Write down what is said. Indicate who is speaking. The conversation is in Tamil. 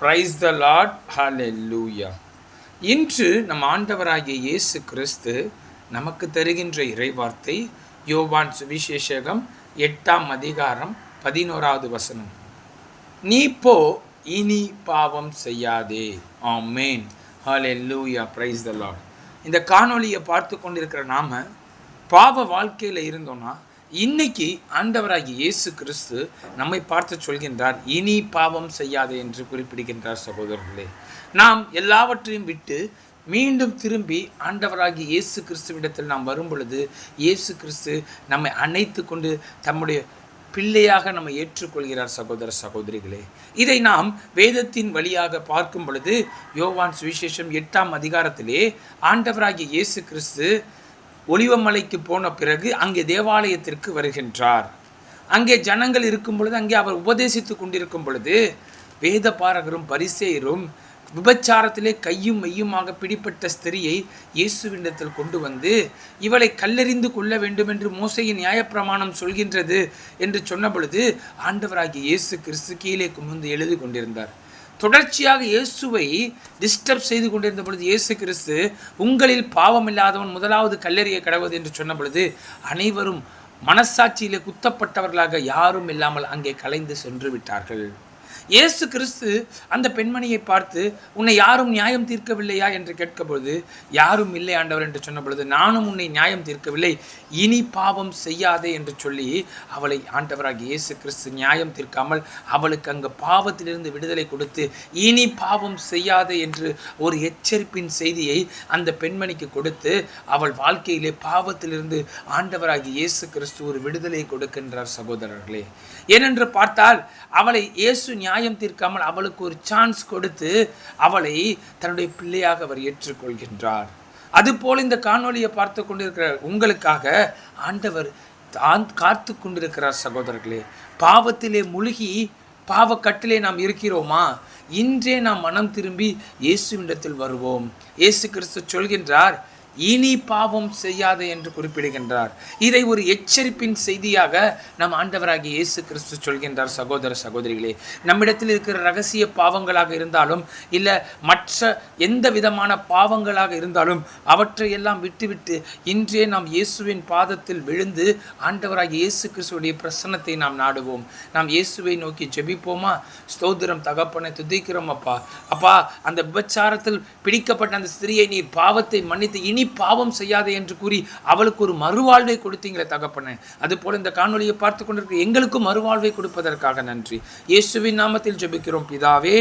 Speaker 1: Price the Lord. ஹல்லேலூயா. இன்று நம் ஆண்டவராகிய இயேசு கிறிஸ்து நமக்கு தருகின்ற இறைவார்த்தை யோவான் சுவிசேஷகம் 8ஆம் அதிகாரம் 11வது வசனம். நீ போ, இனி பாவம் செய்யாதே. Amen. Hallelujah. Praise the Lord. இந்த காணொளியை பார்த்து கொண்டிருக்கிற நாம பாவ வாழ்க்கையில் இருந்தோம்னா இன்னைக்கு ஆண்டவராகிய இயேசு கிறிஸ்து நம்மை பார்த்து சொல்கின்றார், இனி பாவம் செய்யாதே என்று குறிப்பிடுகின்றார். சகோதரர்களே, நாம் எல்லாவற்றையும் விட்டு மீண்டும் திரும்பி ஆண்டவராகிய இயேசு கிறிஸ்துவிடத்தில் நாம் வரும் பொழுது இயேசு கிறிஸ்து நம்மை அணைத்து கொண்டு தம்முடைய பிள்ளையாக நம்ம ஏற்றுக்கொள்கிறார். சகோதர சகோதரிகளே, இதை நாம் வேதத்தின் வழியாக பார்க்கும் பொழுது யோவான் சுவிசேஷம் 8ஆம் அதிகாரத்திலே ஆண்டவராகிய இயேசு கிறிஸ்து ஒலிவமலைக்கு போன பிறகு அங்கே தேவாலயத்திற்கு வருகின்றார். அங்கே ஜனங்கள் இருக்கும் பொழுது, அங்கே அவர் உபதேசித்து கொண்டிருக்கும் பொழுது வேத பாரகரும் பரிசேயரும் விபச்சாரத்திலே கையும் மையுமாக பிடிப்பட்ட ஸ்திரியை இயேசுவினிடத்தில் கொண்டு வந்து, இவளை கல்லெறிந்து கொள்ள வேண்டும் என்று மோசையின் நியாயப்பிரமாணம் சொல்கின்றது என்று சொன்ன பொழுது ஆண்டவராகிய இயேசு கிறிஸ்து கீழே குமிந்து எழுதி கொண்டிருந்தார். தொடர்ச்சியாக இயேசுவை டிஸ்டர்ப் செய்து கொண்டிருந்த பொழுது இயேசு கிறிஸ்து, உங்களில் பாவம் இல்லாதவன் முதலாவது கல்லெறிய கடவுது என்று சொன்ன பொழுது அனைவரும் மனசாட்சியிலே குத்தப்பட்டவர்களாக யாரும் இல்லாமல் அங்கே கலைந்து சென்று விட்டார்கள். இயேசு கிறிஸ்து அந்த பெண்மணியை பார்த்து, உன்னை யாரும் நியாயம் தீர்க்கவில்லையா என்று கேட்கபொழுது, யாரும் இல்லை ஆண்டவர் என்று சொன்ன பொழுது, நானும் உன்னை நியாயம் தீர்க்கவில்லை, இனி பாவம் செய்யாதே என்று சொல்லி அவளை ஆண்டவராகிய இயேசு கிறிஸ்து நியாயம் தீர்க்காமல் அவளுக்கு அங்கு பாவத்திலிருந்து விடுதலை கொடுத்து, இனி பாவம் செய்யாதே என்று ஒரு எச்சரிப்பின் செய்தியை அந்த பெண்மணிக்கு கொடுத்து அவள் வாழ்க்கையிலே பாவத்திலிருந்து ஆண்டவராகிய இயேசு கிறிஸ்து ஒரு விடுதலை கொடுக்கின்றார். சகோதரர்களே, ஏனென்று பார்த்தால் அவளை இயேசு நியாயம் தீர்க்காமல் அவளுக்கு ஒரு சான்ஸ் கொடுத்து அவளை தன்னுடைய பிள்ளையாக அவர் ஏற்றுக்கொள்கின்றார். அதுபோல் இந்த காணொலியை பார்த்து கொண்டிருக்கிற உங்களுக்காக ஆண்டவர் காத்து கொண்டிருக்கிறார். சகோதரர்களே, பாவத்திலே முழுகி பாவக்கட்டிலே நாம் இருக்கிறோமா? இன்றே நாம் மனம் திரும்பி இயேசுவிடத்தில் வருவோம். இயேசு கிறிஸ்து சொல்கின்றார், இனி பாவம் செய்யாதே என்று குறிப்பிடுகின்றார். இதை ஒரு எச்சரிப்பின் செய்தியாக நம் ஆண்டவராகிய இயேசு கிறிஸ்து சொல்கின்றார். சகோதர சகோதரிகளே, நம்மிடத்தில் இருக்கிற ரகசிய பாவங்களாக இருந்தாலும் இல்லை மற்ற எந்த விதமான பாவங்களாக இருந்தாலும் அவற்றையெல்லாம் விட்டுவிட்டு இன்றே நாம் இயேசுவின் பாதத்தில் விழுந்து ஆண்டவராகிய இயேசு கிறிஸ்துடைய பிரசன்னத்தை நாம் நாடுவோம். நாம் இயேசுவை நோக்கி ஜெபிப்போமா? ஸ்தோத்திரம் தகப்பனை, துதிக்கிறோம் அப்பா. அப்பா, அந்த விபச்சாரத்தில் பிடிக்கப்பட்ட அந்த ஸ்திரியை நீர் பாவத்தை மன்னித்து இனி பாவம் செய்யாதே என்று கூறி அவளுக்கு ஒரு மறுவாழ்வை கொடுத்தீங்களே தகப்பனே. அதுபோல இந்த காணொலியை பார்த்து கொண்டிருக்க எங்களுக்கும் மறுவாழ்வை கொடுப்பதற்காக நன்றி. இயேசுவின் நாமத்தில் ஜெபிக்கிறோம் பிதாவே.